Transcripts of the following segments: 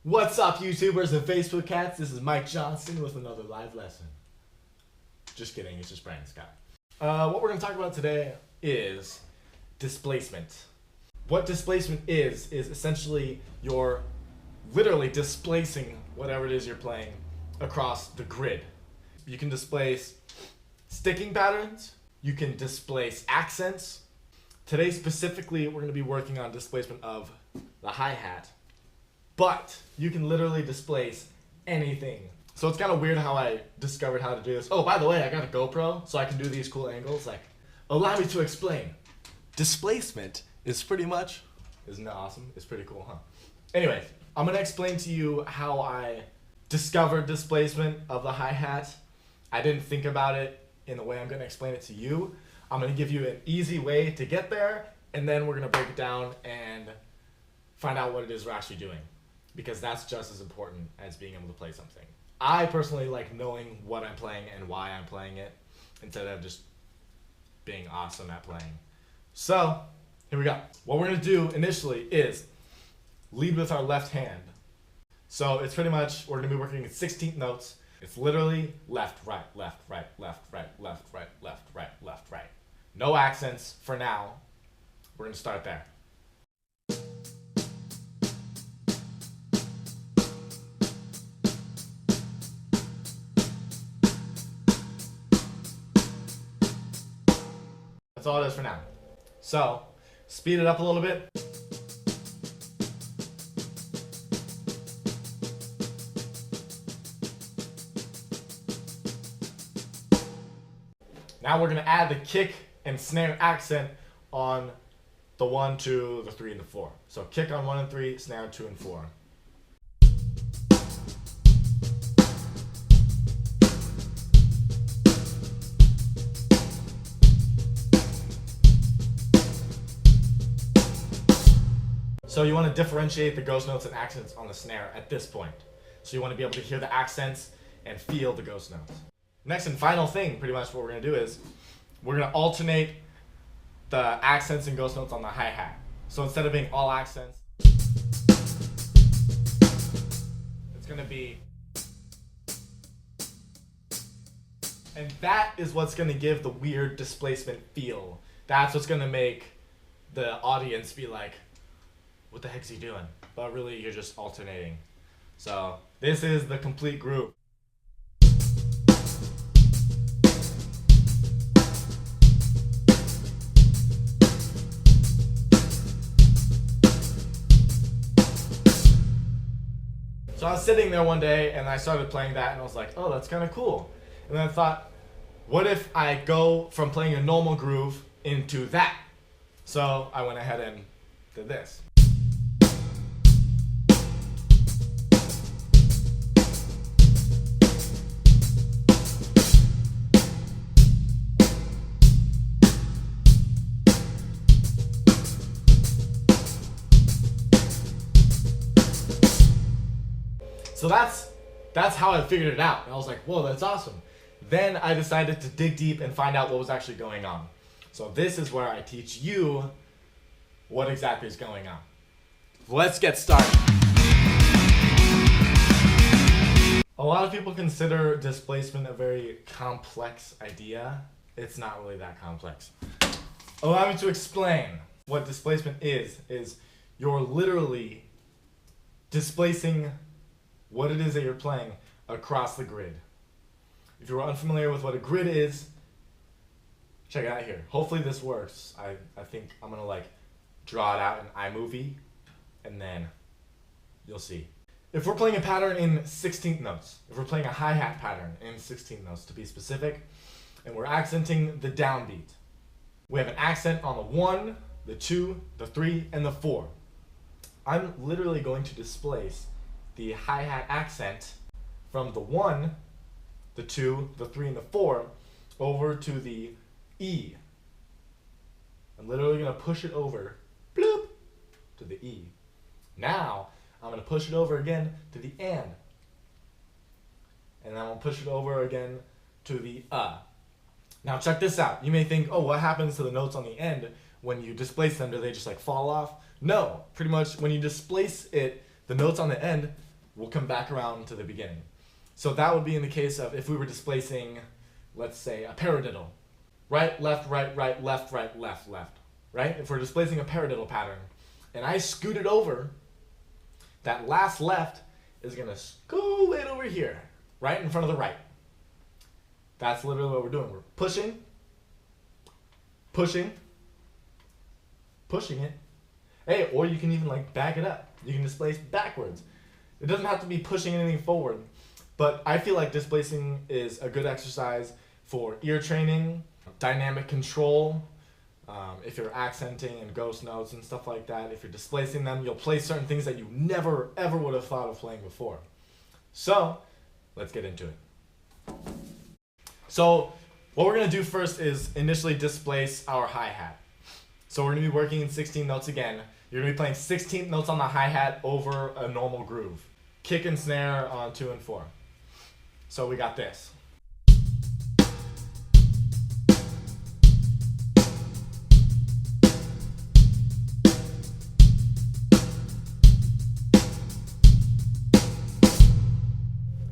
What's up, YouTubers and Facebook cats? This is Mike Johnson with another live lesson. Just kidding, it's just Brandon Scott. What we're going to talk about today is displacement. What displacement is essentially you're literally displacing whatever it is you're playing across the grid. You can displace sticking patterns, you can displace accents. Today specifically, we're going to be working on displacement of the hi-hat. But you can literally displace anything. So it's kind of weird how I discovered how to do this. Oh, by the way, I got a GoPro, so I can do these cool angles. Like, allow me to explain. Displacement is pretty much, isn't that awesome? It's pretty cool, huh? Anyway, I'm going to explain to you how I discovered displacement of the hi-hat. I didn't think about it in the way I'm going to explain it to you. I'm going to give you an easy way to get there, and then we're going to break it down and find out what it is we're actually doing. Because that's just as important as being able to play something. I personally like knowing what I'm playing and why I'm playing it instead of just being awesome at playing. So, here we go. What we're going to do initially is lead with our left hand. So it's pretty much, we're going to be working in 16th notes. It's literally left, right, left, right, left, right, left, right, left, right, left, right. No accents for now. We're going to start there. That's all it is for now. So, speed it up a little bit. Now we're going to add the kick and snare accent on the 1, 2, the 3, and the 4. So kick on 1 and 3, snare 2 and 4. So you want to differentiate the ghost notes and accents on the snare at this point. So you want to be able to hear the accents and feel the ghost notes. Next and final thing, pretty much what we're going to do is, we're going to alternate the accents and ghost notes on the hi-hat. So instead of being all accents, it's going to be... And that is what's going to give the weird displacement feel. That's what's going to make the audience be like, what the heck's he doing? But really, you're just alternating. So this is the complete group. So I was sitting there one day and I started playing that and I was like, oh, that's kind of cool. And then I thought, what if I go from playing a normal groove into that? So I went ahead and did this. So that's how I figured it out. And I was like, whoa, that's awesome. Then I decided to dig deep and find out what was actually going on. So this is where I teach you what exactly is going on. Let's get started. A lot of people consider displacement a very complex idea. It's not really that complex. Allow me to explain what displacement is you're literally displacing what it is that you're playing across the grid. If you're unfamiliar with what a grid is, check it out here. Hopefully this works. I think I'm gonna like draw it out in iMovie and then you'll see. If we're playing a pattern in 16th notes, if we're playing a hi-hat pattern in 16th notes to be specific, and we're accenting the downbeat, we have an accent on the 1, the 2, the 3, and the 4. I'm literally going to displace the hi-hat accent from the 1, the 2, the 3, and the 4 over to the E. I'm literally going to push it over, bloop, to the E. Now, I'm going to push it over again to the and. And then I'm going to push it over again to the Now check this out. You may think, oh, what happens to the notes on the end when you displace them? Do they just like fall off? No, pretty much when you displace it, the notes on the end we'll come back around to the beginning. So that would be in the case of if we were displacing, let's say, a paradiddle. Right, left, right, left, left. Right? If we're displacing a paradiddle pattern, and I scoot it over, that last left is going to scoot it over here, right in front of the right. That's literally what we're doing. We're pushing it. Hey, or you can even like back it up. You can displace backwards. It doesn't have to be pushing anything forward, but I feel like displacing is a good exercise for ear training, dynamic control. If you're accenting and ghost notes and stuff like that, if you're displacing them, you'll play certain things that you never ever would have thought of playing before. So, let's get into it. So, what we're going to do first is initially displace our hi-hat. So we're going to be working in 16 notes again. You're going to be playing 16th notes on the hi-hat over a normal groove. Kick and snare on 2 and 4. So we got this.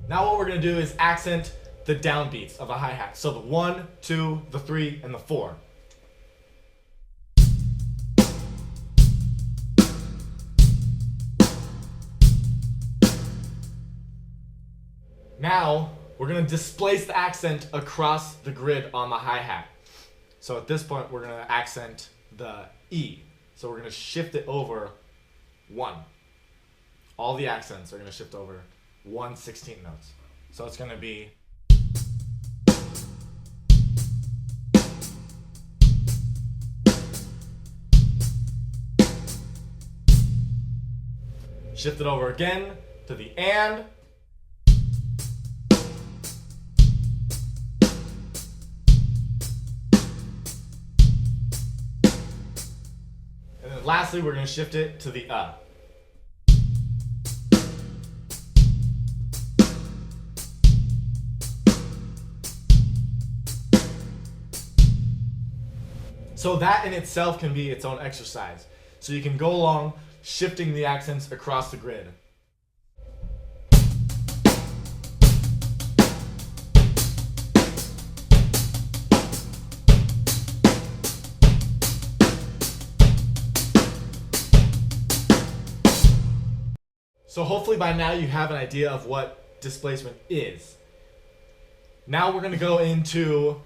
Now what we're going to do is accent the downbeats of a hi-hat. So the 1, 2, the 3, and the 4. Now we're going to displace the accent across the grid on the hi-hat. So at this point we're going to accent the E. So we're going to shift it over 1. All the accents are going to shift over 1 16th notes. So it's going to be shift it over again to the and. And then lastly, we're going to shift it to the So that in itself can be its own exercise. So you can go along shifting the accents across the grid. So hopefully by now you have an idea of what displacement is. Now we're going to go into,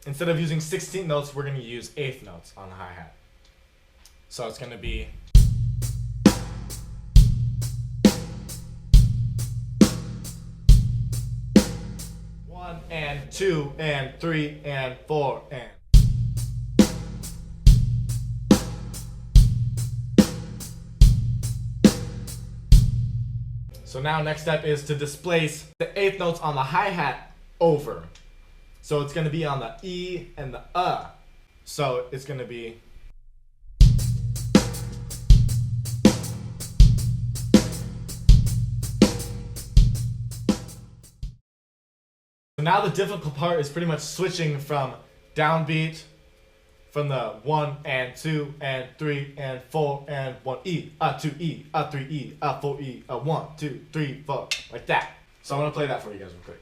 instead of using 16th notes, we're going to use 8th notes on the hi-hat. So it's going to be one and 2 and 3 and 4 and. So now next step is to displace the 8th notes on the hi-hat over. So it's going to be on the E and the So it's going to be So now the difficult part is pretty much switching from downbeat from the 1 and 2 and 3 and 4 and 1 E, 2 E, 3 E, 4 E, 1, 2, 3, 4, like that. So I'm going to play that for you guys real quick.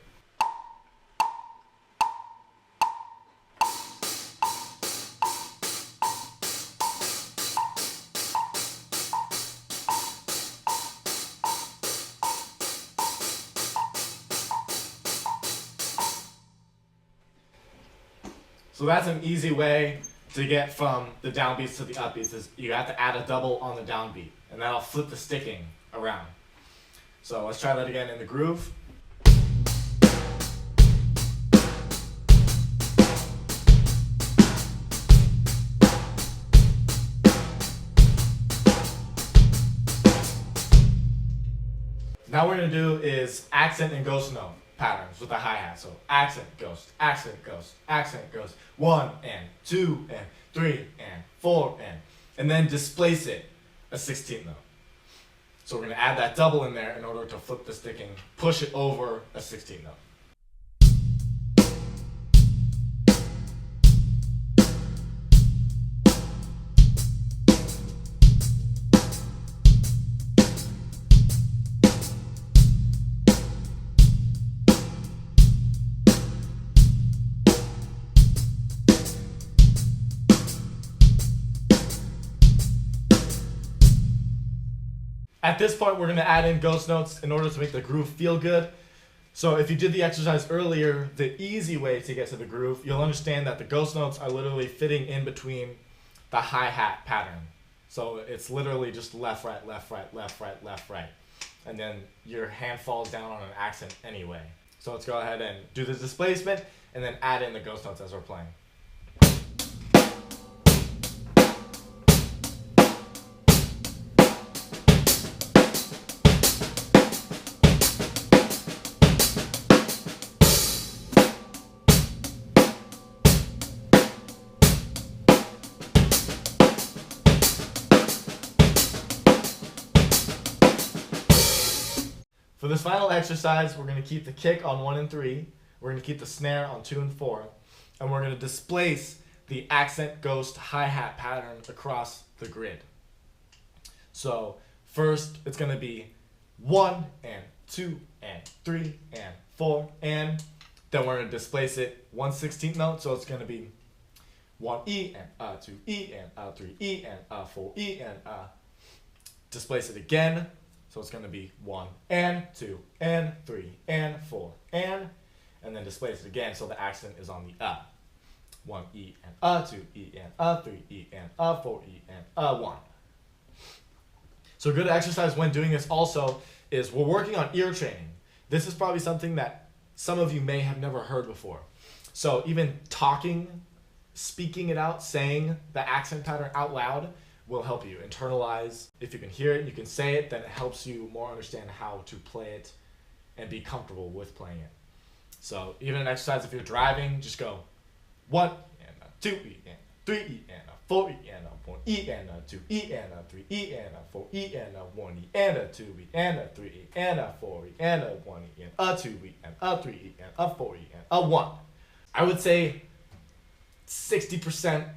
So that's an easy way to get from the downbeats to the upbeats is you have to add a double on the downbeat, and that'll flip the sticking around. So let's try that again in the groove. Now what we're going to do is accent and ghost note patterns with the hi-hat. So accent, ghost, 1 and 2 and 3 and 4 and then displace it a 16th note. So we're going to add that double in there in order to flip the sticking, push it over a 16th note. At this point, we're going to add in ghost notes in order to make the groove feel good. So if you did the exercise earlier, the easy way to get to the groove, you'll understand that the ghost notes are literally fitting in between the hi-hat pattern. So it's literally just left, right, left, right, left, right, left, right. And then your hand falls down on an accent anyway. So let's go ahead and do the displacement and then add in the ghost notes as we're playing. For this final exercise, we're going to keep the kick on 1 and 3, we're going to keep the snare on 2 and 4, and we're going to displace the accent ghost hi-hat pattern across the grid. So first it's going to be 1 and 2 and 3 and 4, and then we're going to displace it 1/16 note, so it's going to be 1 E and 2 E and 3 E and 4 E and displace it again. So it's going to be 1 and 2 and 3 and 4 and then displace it again so the accent is on the 1 E and 2 E and 3 E and 4 E and 1. So a good exercise when doing this also is we're working on ear training. This is probably something that some of you may have never heard before. So even talking, speaking it out, saying the accent pattern out loud will help you internalize. If you can hear it, you can say it, then it helps you more understand how to play it and be comfortable with playing it. So even an exercise, if you're driving, just go 1 and 2 E and 3 E and 4 E and 1 E and 2 E and 3 E and 4 E and 1 E and 2 E and 3 E and 4 E and 1 E and 2 E and 3 E and 4 E and 1. I would say 60%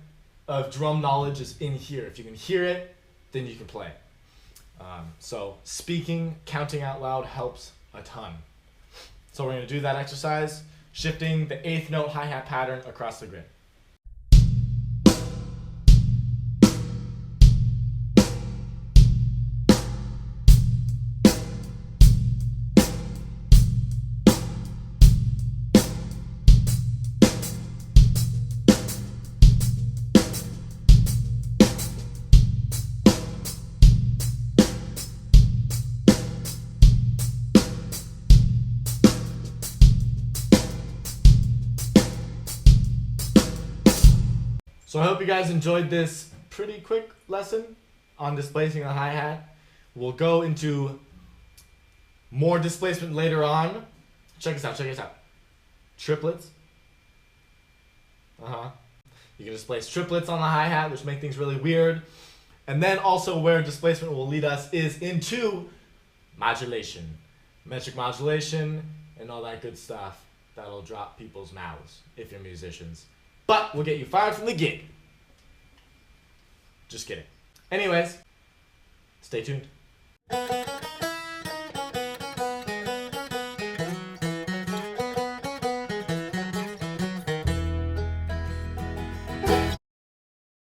of drum knowledge is in here. If you can hear it, then you can play it. So speaking, counting out loud helps a ton. So we're going to do that exercise, shifting the 8th note hi-hat pattern across the grid. So I hope you guys enjoyed this pretty quick lesson on displacing a hi-hat. We'll go into more displacement later on. Check this out, check this out. Triplets. You can displace triplets on the hi-hat, which make things really weird. And then also where displacement will lead us is into modulation. Metric modulation and all that good stuff that'll drop people's mouths if you're musicians. But we'll get you fired from the gig. Just kidding. Anyways, stay tuned.